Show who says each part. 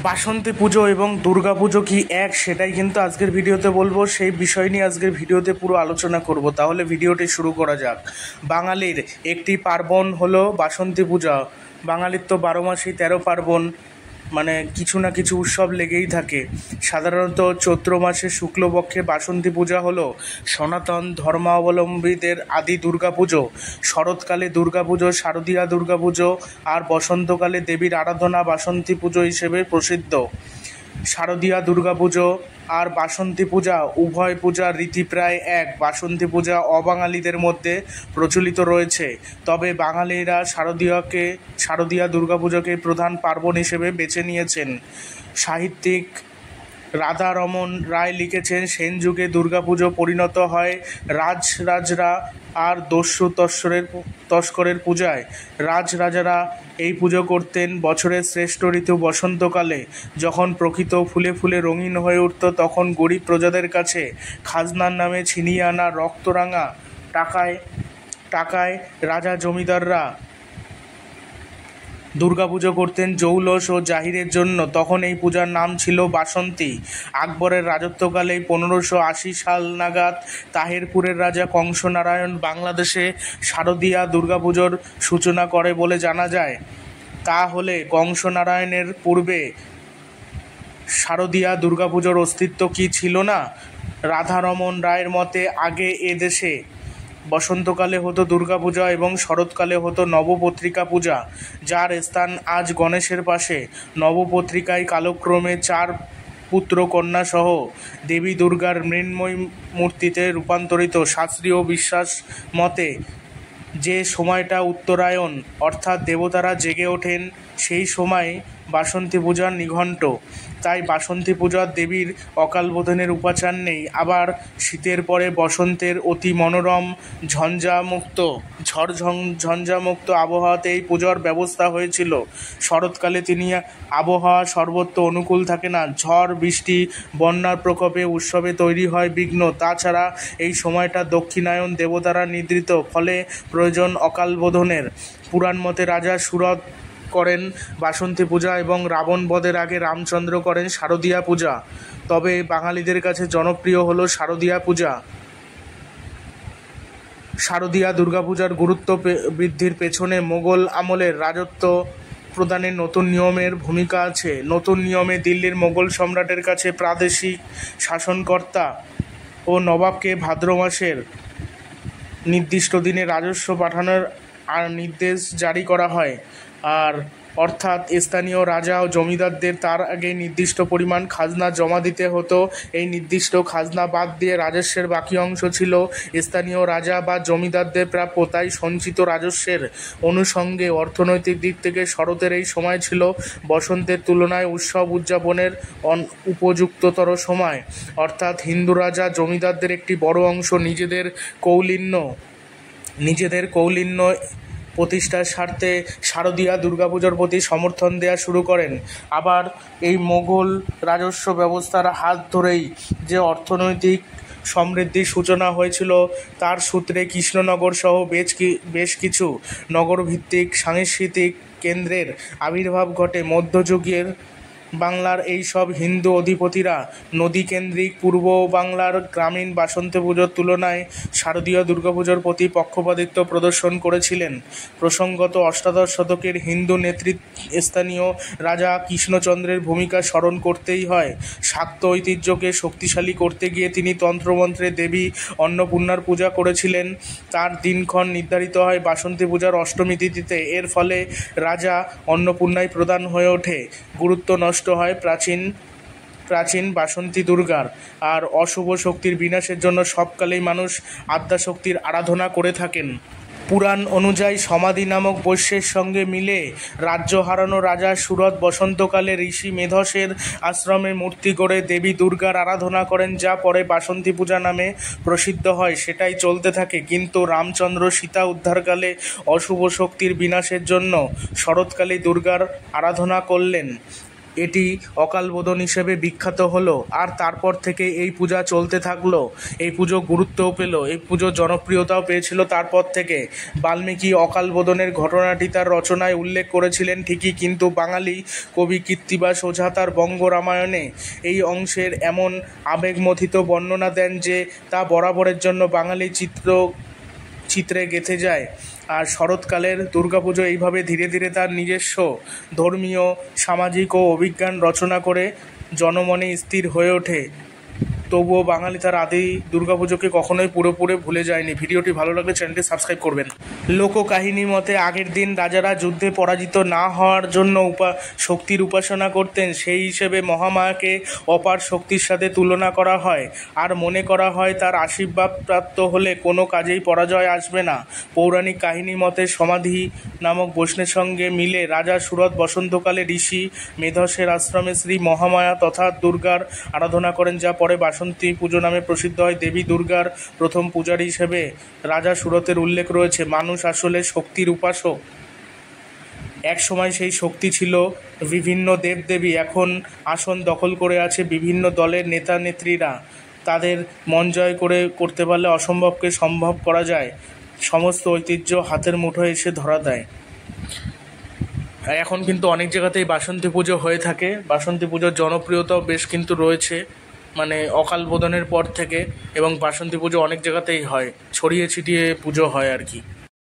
Speaker 1: বাসন্তী পুজো এবং দুর্গা পুজো কি এক, সেটাই কিন্তু আজকের ভিডিওতে বলবো। সেই বিষয় নিয়ে আজকের ভিডিওতে পুরো আলোচনা করব। তাহলে ভিডিওটি শুরু করা যাক। বাঙালির একটি পার্বণ হলো বাসন্তী পূজা। বাঙালির তো 12 মাসেই 13 পার্বণ, মানে কিছু না কিছু উৎসব লেগেই থাকে। সাধারণত চৈত্র মাসে শুক্লপক্ষে বাসন্তী পূজা হলো সনাতন ধর্মাবলম্বীদের আদি দুর্গাপুজো। শরৎকালে দুর্গাপুজো, শারদীয়া দুর্গাপুজো আর বসন্তকালে দেবীর আরাধনা বাসন্তী পুজো হিসেবে প্রসিদ্ধ। শারদীয়া দুর্গাপুজো আর বাসন্তী পূজা উভয় পূজার রীতি প্রায় এক। বাসন্তী পূজা অবাঙালিদের মধ্যে প্রচলিত রয়েছে, তবে বাঙালিরা শারদীয়া দুর্গাপুজোকে প্রধান পার্বণ হিসেবে বেছে নিয়েছেন। সাহিত্যিক রাধারমণ রায় লিখেছেন, সেন যুগে দুর্গাপুজো পরিণত হয় রাজরাজরা আর দস্যু তস্করের পূজায়। রাজরাজারা এই পুজো করতেন বছরের শ্রেষ্ঠ ঋতু বসন্তকালে, যখন প্রকৃত ফুলে ফুলে রঙিন হয়ে উঠত। তখন গরিব প্রজাদের কাছে খাজনার নামে ছিনিয়ে আনা রক্তরাঙা টাকায় রাজা জমিদাররা দুর্গাপুজো করতেন জৌলস ও জাহিরের জন্য। তখন এই পূজার নাম ছিল বাসন্তী। আকবরের রাজত্বকালে 1580 সাল নাগাদ তাহেরপুরের রাজা কংসনারায়ণ বাংলাদেশে শারদীয়া দুর্গাপুজোর সূচনা করে বলে জানা যায়। তাহলে কংসনারায়ণের পূর্বে শারদীয়া দুর্গাপুজোর অস্তিত্ব কি ছিল না? রাধারমণ রায়ের মতে আগে এদেশে বসন্তকালে হতো দুর্গাপূজা এবং শরৎকালে হতো নবপত্রিকা পূজা, যার স্থান আজ গণেশের পাশে। নবপত্রিকায় কালক্রমে 4 পুত্র কন্যা সহ দেবী দুর্গার মৃন্ময়ী মূর্তিতে রূপান্তরিত। শাস্ত্রীয় বিশ্বাস মতে যে সময়টা উত্তরায়ণ, অর্থাৎ দেবতারা জেগে ওঠেন, সেই সময় বাসন্তী পূজার নিঘণ্ট। তাই বাসন্তী পূজার দেবীর অকালবোধনের উপাচার নেই। আবার শীতের পরে বসন্তের অতি মনোরম ঝঞ্ঝামুক্ত আবহাওয়াতে এই পূজার ব্যবস্থা হয়েছিল। শরৎকালে আবহাওয়া সর্বত্র অনুকূল থাকে না। ঝড় বৃষ্টি বন্যার প্রকোপে উৎসবে তৈরি হয় বিঘ্ন। তাছাড়া এই সময়টা দক্ষিণায়ন, দেবতারা নিদ্রিত, ফলে প্রয়োজন অকালবোধনের। পুরাণ মতে রাজা সুরত করেন বাসন্তী পূজা এবং রাবণ বধের আগে রামচন্দ্র করেন শারদীয়া পূজা। তবে বাঙালিদের কাছে জনপ্রিয় হলো শারদীয়া পূজা। শারদীয়া দুর্গাপূজার গুরুত্ব বৃদ্ধির পেছনে মোগল আমলের রাজত্ব প্রদানের নতুন নিয়মের ভূমিকা আছে। নতুন নিয়মে দিল্লির মোগল সম্রাটের কাছে প্রাদেশিক শাসনকর্তা ও নবাবকে ভাদ্র মাসের নির্দিষ্ট দিনে রাজস্ব পাঠানোর নির্দেশ জারি করা হয়, আর অর্থাৎ স্থানীয় রাজা ও জমিদারদের তার আগে নির্দিষ্ট পরিমাণ খাজনা জমা দিতে হতো। এই নির্দিষ্ট খাজনা বাদ দিয়ে রাজস্বের বাকি অংশ ছিল স্থানীয় রাজা বা জমিদারদের প্রাপ্য। তাই সঞ্চিত রাজস্বের অনুষঙ্গে অর্থনৈতিক দিক থেকে শরতের এই সময় ছিল বসন্তের তুলনায় উৎসব উদযাপনের উপযুক্ততর সময়। অর্থাৎ হিন্দু রাজা জমিদারদের একটি বড় অংশ নিজেদের কৌলীন্য প্রতিষ্ঠার স্বার্থে শারদীয়া দুর্গাপুজোর প্রতি সমর্থন দেওয়া শুরু করেন। আবার এই মোগল রাজস্ব ব্যবস্থার হাত ধরেই যে অর্থনৈতিক সমৃদ্ধির সূচনা হয়েছিল, তার সূত্রে কৃষ্ণনগর সহ বেশ কিছু নগরভিত্তিক সাংস্কৃতিক কেন্দ্রের আবির্ভাব ঘটে। মধ্যযুগের বাংলার এই সব হিন্দু অধিপতিরা নদীকেন্দ্রিক পূর্ব বাংলার গ্রামীণ বাসন্তী পুজোর তুলনায় শারদীয় দুর্গাপুজোর প্রতি পক্ষপাতিত্ব প্রদর্শন করেছিলেন। প্রসঙ্গত অষ্টাদশ শতকের হিন্দু স্থানীয় রাজা কৃষ্ণচন্দ্রের ভূমিকা স্মরণ করতেই হয়। শাক্ত ঐতিহ্যকে শক্তিশালী করতে গিয়ে তিনি তন্ত্রমন্ত্রে দেবী অন্নপূর্ণার পূজা করেছিলেন। তার দিনক্ষণ নির্ধারিত হয় বাসন্তী পূজার অষ্টমী তিথিতে। এর ফলে রাজা অন্নপূর্ণায় প্রধান হয়ে ওঠে। গুরুত্ব নষ্ট হয় প্রাচীন বাসন্তী দুর্গার। আর অশুভ শক্তির বিনাশের জন্য সবকালেই মানুষ আদ্যাশক্তির আরাধনা করে থাকেন। পুরাণ অনুযায়ী সমাধি নামক বৈশ্যের সঙ্গে মিলে রাজ্য হারানো রাজা সুরত বসন্তকালে ঋষি মেধসের আশ্রমে মূর্তি গড়ে দেবী দুর্গার আরাধনা করেন, যা পরে বাসন্তী পূজা নামে প্রসিদ্ধ হয়। সেটাই চলতে থাকে। কিন্তু রামচন্দ্র সীতা উদ্ধারকালে অশুভ শক্তির বিনাশের জন্য শরৎকালে দুর্গার আরাধনা করলেন। এটি অকালবোধন হিসেবে বিখ্যাত হলো, আর তারপর থেকে এই পূজা চলতে থাকলো। এই পুজো গুরুত্বও পেল, এই পুজো জনপ্রিয়তাও পেয়েছিল তারপর থেকে। বাল্মীকি অকালবোধনের ঘটনাটি তার রচনায় উল্লেখ করেছিলেন ঠিকই, কিন্তু বাঙালি কবি কৃত্তিবাস ওঝা তার বঙ্গ রামায়ণে এই অংশের এমন আবেগমথিত বর্ণনা দেন যে তা বরাবরের জন্য বাঙালি চিত্রে গেঁথে যায়। আর শরৎকালের দুর্গাপুজো এইভাবে ধীরে ধীরে তার নিজস্ব ধর্মীয়, সামাজিক ও অভিজ্ঞান রচনা করে জনমনে স্থির হয়ে ওঠে। তবুও বাঙালি তার আদি দুর্গাপুজোকে কখনোই পুরোপুরি ভুলে যায়নি। ভিডিওটি ভালো লাগলে চ্যানেলটি সাবস্ক্রাইব করবেন। লোককাহিনী মতে আগের দিন রাজারা যুদ্ধে পরাজিত না হওয়ার জন্য শক্তির উপাসনা করতেন। সেই হিসেবে মহামায়াকে অপার শক্তির সাথে তুলনা করা হয়, আর মনে করা হয় তার আশীর্বাদ প্রাপ্ত হলে কোনো কাজেই পরাজয় আসবে না। পৌরাণিক কাহিনী মতে সমাধি নামক বৈষ্ণবের সঙ্গে মিলে রাজা সুরথ বসন্তকালে ঋষি মেধসের আশ্রমে শ্রী মহামায়া তথা দুর্গার আরাধনা করেন, যা পরে বাসন্তী পুজো নামে প্রসিদ্ধ হয়। দেবী দুর্গার প্রথম পূজারী হিসেবে রাজা সুরথের উল্লেখ রয়েছে। মানুষ আসলে শক্তির উপাসক। এক সময় সেই শক্তি ছিল বিভিন্ন দেবদেবী, এখন আসন দখল করে আছে বিভিন্ন দলের নেতা নেত্রীরা। তাদের মন জয় করতে পারলে অসম্ভবকে সম্ভব করা যায়। সমস্ত ঐতিহ্য হাতের মুঠোয় এসে ধরা দেয়। এখন কিন্তু অনেক জায়গাতেই বাসন্তী পুজো হয়ে থাকে। বাসন্তী পুজোর জনপ্রিয়তাও বেশ কিন্তু রয়েছে, মানে অকালবোধনের পর থেকে, এবং বাসন্তী পুজো অনেক জায়গাতেই হয়, ছড়িয়ে ছিটিয়ে পুজো হয় আর কি।